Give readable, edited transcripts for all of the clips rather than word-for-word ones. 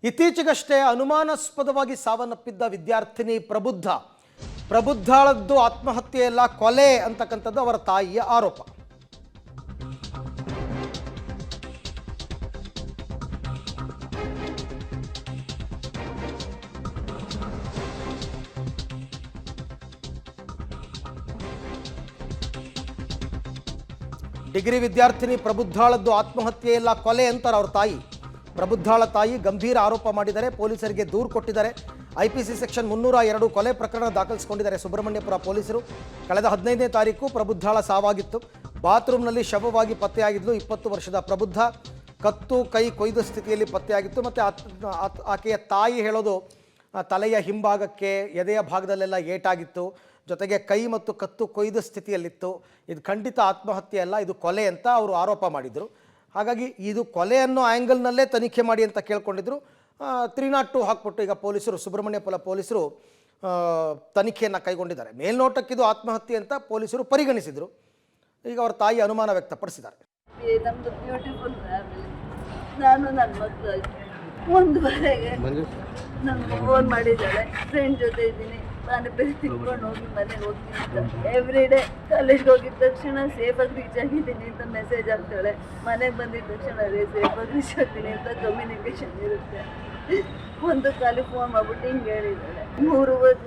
ಇತ್ತೀಚೆಗಷ್ಟೇ ಅನುಮಾನಾಸ್ಪದವಾಗಿ ಸಾವನ್ನಪ್ಪಿದ್ದ ವಿದ್ಯಾರ್ಥಿನಿ ಪ್ರಬುದ್ಧಾಳದ್ದು ಆತ್ಮಹತ್ಯೆಯಲ್ಲ ಕೊಲೆ ಅಂತಕ್ಕಂಥದ್ದು ಅವರ ತಾಯಿಯ ಆರೋಪ. ಡಿಗ್ರಿ ವಿದ್ಯಾರ್ಥಿನಿ ಪ್ರಬುದ್ಧಾಳದ್ದು ಆತ್ಮಹತ್ಯೆಯಲ್ಲ ಕೊಲೆ ಅಂತಾರೆ ಅವ್ರ ತಾಯಿ. ಪ್ರಬುದ್ಧಾಳ ತಾಯಿ ಗಂಭೀರ ಆರೋಪ ಮಾಡಿದ್ದಾರೆ. ಪೊಲೀಸರಿಗೆ ದೂರು ಕೊಟ್ಟಿದ್ದಾರೆ. IPC ಸೆಕ್ಷನ್ 302 ಕೊಲೆ ಪ್ರಕರಣ ದಾಖಲಿಸಿಕೊಂಡಿದ್ದಾರೆ ಸುಬ್ರಹ್ಮಣ್ಯಪುರ ಪೊಲೀಸರು. ಕಳೆದ 15ನೇ ತಾರೀಕು ಪ್ರಬುದ್ಧಾಳ ಸಾವಾಗಿತ್ತು. ಬಾತ್ರೂಮ್ನಲ್ಲಿ ಶವವಾಗಿ ಪತ್ತೆಯಾಗಿದ್ಲು 20 ವರ್ಷದ ಪ್ರಬುದ್ಧ. ಕತ್ತು ಕೈ ಕೊಯ್ದ ಸ್ಥಿತಿಯಲ್ಲಿ ಪತ್ತೆಯಾಗಿತ್ತು. ಮತ್ತು ಆಕೆಯ ತಾಯಿ ಹೇಳೋದು ತಲೆಯ ಹಿಂಭಾಗಕ್ಕೆ ಎದೆಯ ಭಾಗದಲ್ಲೆಲ್ಲ ಏಟಾಗಿತ್ತು, ಜೊತೆಗೆ ಕೈ ಮತ್ತು ಕತ್ತು ಕೊಯ್ದ ಸ್ಥಿತಿಯಲ್ಲಿತ್ತು. ಇದು ಖಂಡಿತ ಆತ್ಮಹತ್ಯೆ ಅಲ್ಲ, ಇದು ಕೊಲೆ ಅಂತ ಅವರು ಆರೋಪ ಮಾಡಿದರು. ಹಾಗಾಗಿ ಇದು ಕೊಲೆ ಅನ್ನೋ ಆ್ಯಂಗಲ್ನಲ್ಲೇ ತನಿಖೆ ಮಾಡಿ ಅಂತ ಕೇಳ್ಕೊಂಡಿದ್ರು. 302 ಹಾಕ್ಬಿಟ್ಟು ಈಗ ಪೊಲೀಸರು ಸುಬ್ರಹ್ಮಣ್ಯಪುರ ಪೊಲೀಸರು ತನಿಖೆಯನ್ನು ಕೈಗೊಂಡಿದ್ದಾರೆ. ಮೇಲ್ನೋಟಕ್ಕಿದು ಆತ್ಮಹತ್ಯೆ ಅಂತ ಪೊಲೀಸರು ಪರಿಗಣಿಸಿದರು. ಈಗ ಅವರ ತಾಯಿ ಅನುಮಾನ ವ್ಯಕ್ತಪಡಿಸಿದ್ದಾರೆ. ನಮ್ಮದು ಬ್ಯೂಟಿಫುಲ್ ಫ್ಯಾಮಿಲಿ. ನಾನು ನನ್ನ ಮಕ್ಕಳು 1:30ಗೆ ನನಗೆ ಫೋನ್ ಮಾಡಿದ್ದಾಳೆ, ಫ್ರೆಂಡ್ ಜೊತೆ ಇದ್ದೀನಿ, ನಾನು ಬೇರೆ ತಿಳ್ಕೊಂಡು ಹೋಗಿ ಮನೆಗೆ ಹೋಗ್ತೀನಿ ಅಂತ. ಎವ್ರಿ ಡೇ ಕಾಲೇಜ್ಗೆ ಹೋಗಿದ ತಕ್ಷಣ ಸೇಫಾಗಿ ರೀಚ್ ಆಗಿದ್ದೀನಿ ಅಂತ ಮೆಸೇಜ್ ಆಗ್ತಾಳೆ. ಮನೆಗೆ ಬಂದಿದ್ದ ತಕ್ಷಣ ಸೇಫಾಗಿ ರೀಚ್ ಆಗ್ತೀನಿ ಅಂತ ಕಮ್ಯುನಿಕೇಶನ್ ಇರುತ್ತೆ. ಒಂದು ಕಾಲಿ ಫೋನ್ ಮಾಡ್ಬಿಟ್ಟು ಹಿಂಗೆ ಹೇಳಿದ್ದಾಳೆ.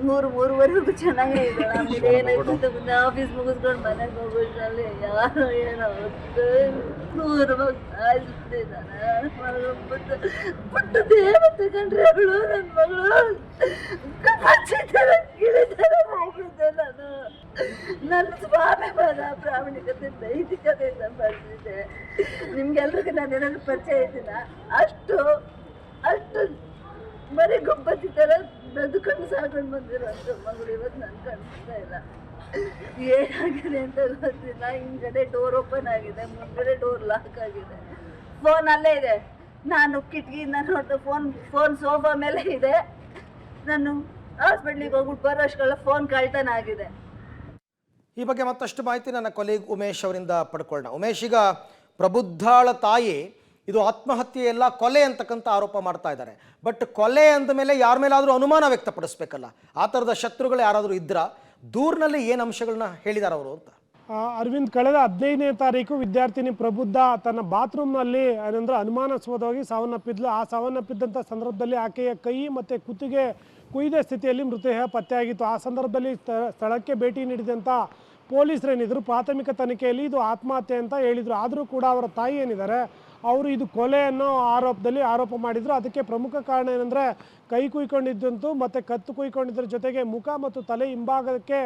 ಮೂರುವರೆಗೂ ಚೆನ್ನಾಗೇ ಇದ್ದಾಳೆ. ಆಮೇಲೆ ಏನಾಯ್ತು ಅಂತ ಮುಂದೆ ಆಫೀಸ್ ಮುಗಿಸ್ಕೊಂಡು ಮನೆಗೆ ಹೋಗೋದ್ರಲ್ಲಿ ಯಾರೋ ಏನೋ ಆಯ್ತಿದ್ದಾನೆ. ಪುಟ್ಟ ದೇವತೆ ಕಂಡ್ರೆ ಅವಳು ನನ್ನ ಮಗಳು ಹೋಗಿದ್ದೆ. ನನ್ನ ಸ್ವಾಭಿಮಾನ ಪ್ರಾಮಾಣಿಕತೆ ನೈತಿಕತೆಯಿಂದ ಬರ್ತಿದ್ದೆ. ನಿಮ್ಗೆಲ್ರಿಗೂ ನಾನು ಏನಾದ್ರು ಪರಿಚಯ ಇದ್ದೀನ, ಅಷ್ಟು ಬರೀ ಗೊಬ್ಬತ್ತಿ ಥರ ಬದುಕೊಂಡು ಸಾಕೊಂಡು ಬಂದಿರೋಂಥ ಮಗಳು ಇವತ್ತು ನಾನು ಕಾಣಿಸ್ತಾ ಇಲ್ಲ. ಏನಾಗಿದೆ ಅಂತ ಗೊತ್ತಿಲ್ಲ. ಹಿಂದ್ಗಡೆ ಡೋರ್ ಓಪನ್ ಆಗಿದೆ, ಮುಂದ್ಗಡೆ ಡೋರ್ ಲಾಕ್ ಆಗಿದೆ. ಫೋನ್ ಅಲ್ಲೇ ಇದೆ. ನಾನು ಕಿಟಕಿಯಿಂದ ನೋಡ್ದೆ ಫೋನ್ ಸೋಫಾ ಮೇಲೆ ಇದೆ. ನಾನು ಹಾಸ್ಪಿಟ್ಲಿಗೆ ಹೋಗ್ಬಿಟ್ಟು ಬರೋಷ್ಟೆಲ್ಲ ಫೋನ್ ಕಳ್ತನ ಆಗಿದೆ. ಈ ಬಗ್ಗೆ ಮತ್ತಷ್ಟು ಮಾಹಿತಿ ನನ್ನ ಕೊಲೀಗ್ ಉಮೇಶ್ ಅವರಿಂದ ಪಡ್ಕೊಳ್ಳೋಣ. ಉಮೇಶ್, ಈಗ ಪ್ರಬುದ್ಧಾಳ ತಾಯಿ ಇದು ಆತ್ಮಹತ್ಯೆ ಎಲ್ಲ ಕೊಲೆ ಅಂತಕ್ಕಂಥ ಆರೋಪ ಮಾಡ್ತಾ ಇದ್ದಾರೆ. ಬಟ್ ಕೊಲೆ ಅಂದ ಮೇಲೆ ಯಾರ ಮೇಲಾದರೂ ಅನುಮಾನ ವ್ಯಕ್ತಪಡಿಸ್ಬೇಕಲ್ಲ, ಆ ಥರದ ಶತ್ರುಗಳು ಯಾರಾದರೂ ಇದ್ರ ದೂರಿನಲ್ಲಿ ಏನು ಅಂಶಗಳನ್ನ ಹೇಳಿದ್ದಾರೆ ಅವರು ಅಂತ? ಅರವಿಂದ್, ಕಳೆದ 15ನೇ ತಾರೀಕು ವಿದ್ಯಾರ್ಥಿನಿ ಪ್ರಬುದ್ಧ ತನ್ನ ಬಾತ್ರೂಮ್ನಲ್ಲಿ ಏನಂದ್ರೆ ಅನುಮಾನಾಸ್ಪದವಾಗಿ ಸಾವನ್ನಪ್ಪಿದ್ಲು. ಆ ಸಾವನ್ನಪ್ಪಿದ್ದಂಥ ಸಂದರ್ಭದಲ್ಲಿ ಆಕೆಯ ಕೈ ಮತ್ತು ಕುತ್ತಿಗೆ ಕುಯ್ದ ಸ್ಥಿತಿಯಲ್ಲಿ ಮೃತದೇಹ ಪತ್ತೆಯಾಗಿತ್ತು. ಆ ಸಂದರ್ಭದಲ್ಲಿ ಸ್ಥಳಕ್ಕೆ ಭೇಟಿ ನೀಡಿದಂಥ ಪೊಲೀಸರೇನಿದ್ರು ಪ್ರಾಥಮಿಕ ತನಿಖೆಯಲ್ಲಿ ಇದು ಆತ್ಮಹತ್ಯೆ ಅಂತ ಹೇಳಿದರು. ಆದರೂ ಕೂಡ ಅವರ ತಾಯಿ ಏನಿದ್ದಾರೆ ಅವರು ಇದು ಕೊಲೆ ಅನ್ನೋ ಆರೋಪದಲ್ಲಿ ಆರೋಪ ಮಾಡಿದರು. ಅದಕ್ಕೆ ಪ್ರಮುಖ ಕಾರಣ ಏನಂದರೆ ಕೈ ಕುಯ್ಕೊಂಡಿದ್ದಂತೂ ಮತ್ತು ಕತ್ತು ಕುಯ್ಕೊಂಡಿದ್ರ ಜೊತೆಗೆ ಮುಖ ಮತ್ತು ತಲೆ ಹಿಂಭಾಗಕ್ಕೆ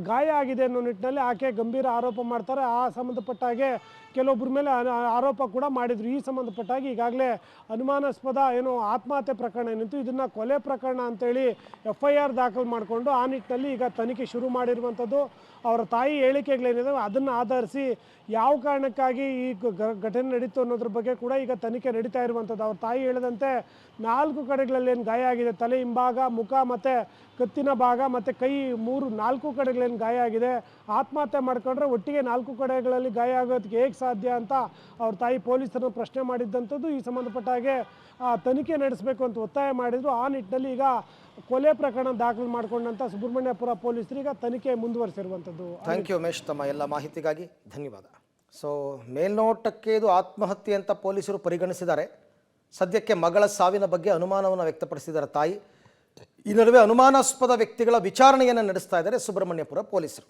ಗಾಯ ಆಗಿದೆ ಅನ್ನೋ ನಿಟ್ಟಿನಲ್ಲಿ ಆಕೆ ಗಂಭೀರ ಆರೋಪ ಮಾಡ್ತಾರೆ. ಆ ಸಂಬಂಧಪಟ್ಟಾಗೆ ಕೆಲವೊಬ್ಬರ ಮೇಲೆ ಆರೋಪ ಕೂಡ ಮಾಡಿದರು. ಈ ಸಂಬಂಧಪಟ್ಟಾಗಿ ಈಗಾಗಲೇ ಅನುಮಾನಾಸ್ಪದ ಏನು ಆತ್ಮಹತ್ಯೆ ಪ್ರಕರಣ ಏನಿತ್ತು ಇದನ್ನು ಕೊಲೆ ಪ್ರಕರಣ ಅಂತೇಳಿ FIR ದಾಖಲು ಮಾಡಿಕೊಂಡು ಆ ನಿಟ್ಟಿನಲ್ಲಿ ಈಗ ತನಿಖೆ ಶುರು ಮಾಡಿರುವಂಥದ್ದು. ಅವರ ತಾಯಿ ಹೇಳಿಕೆಗಳೇನಿದೆ ಅದನ್ನು ಆಧರಿಸಿ ಯಾವ ಕಾರಣಕ್ಕಾಗಿ ಈ ಘಟನೆ ನಡೀತು ಅನ್ನೋದ್ರ ಬಗ್ಗೆ ಕೂಡ ಈಗ ತನಿಖೆ ನಡೀತಾ ಇರುವಂಥದ್ದು. ಅವ್ರ ತಾಯಿ ಹೇಳಿದಂತೆ 4 ಕಡೆಗಳಲ್ಲಿ ಏನು ಗಾಯ ಆಗಿದೆ, ತಲೆ ಹಿಂಭಾಗ, ಮುಖ ಮತ್ತು ಕತ್ತಿನ ಭಾಗ ಮತ್ತು ಕೈ 4 ಕಡೆಗಳೇನು ಗಾಯ ಆಗಿದೆ. ಆತ್ಮಹತ್ಯೆ ಮಾಡ್ಕೊಂಡ್ರೆ ಒಟ್ಟಿಗೆ 4 ಕಡೆಗಳಲ್ಲಿ ಗಾಯ ಆಗೋದಕ್ಕೆ ಹೇಗೆ ಸಾಧ್ಯ ಅಂತ ಅವ್ರ ತಾಯಿ ಪೊಲೀಸರನ್ನು ಪ್ರಶ್ನೆ ಮಾಡಿದ್ದಂಥದ್ದು. ಈ ಸಂಬಂಧಪಟ್ಟ ಹಾಗೆ ತನಿಖೆ ನಡೆಸಬೇಕು ಅಂತ ಒತ್ತಾಯ ಮಾಡಿದರು. ಆ ನಿಟ್ಟಿನಲ್ಲಿ ಈಗ ಕೊಲೆ ಪ್ರಕರಣ ದಾಖಲು ಮಾಡಿಕೊಂಡಂಥ ಸುಬ್ರಹ್ಮಣ್ಯಪುರ ಪೊಲೀಸರು ಈಗ ತನಿಖೆ ಮುಂದುವರಿಸಿರುವಂಥದ್ದು. ಥ್ಯಾಂಕ್ ಯು ಉಮೇಶ್, ತಮ್ಮ ಎಲ್ಲ ಮಾಹಿತಿಗಾಗಿ ಧನ್ಯವಾದ. ಸೊ ಮೇಲ್ನೋಟಕ್ಕೆ ಇದು ಆತ್ಮಹತ್ಯೆ ಅಂತ ಪೊಲೀಸರು ಪರಿಗಣಿಸಿದ್ದಾರೆ. ಸದ್ಯಕ್ಕೆ ಮಗಳ ಸಾವಿನ ಬಗ್ಗೆ ಅನುಮಾನವನ್ನು ವ್ಯಕ್ತಪಡಿಸಿದ್ದಾರೆ ತಾಯಿ. ಈ ನಡುವೆ ಅನುಮಾನಾಸ್ಪದ ವ್ಯಕ್ತಿಗಳ ವಿಚಾರಣೆಯನ್ನು ನಡೆಸ್ತಾ ಇದ್ದಾರೆ ಸುಬ್ರಹ್ಮಣ್ಯಪುರ ಪೊಲೀಸರು.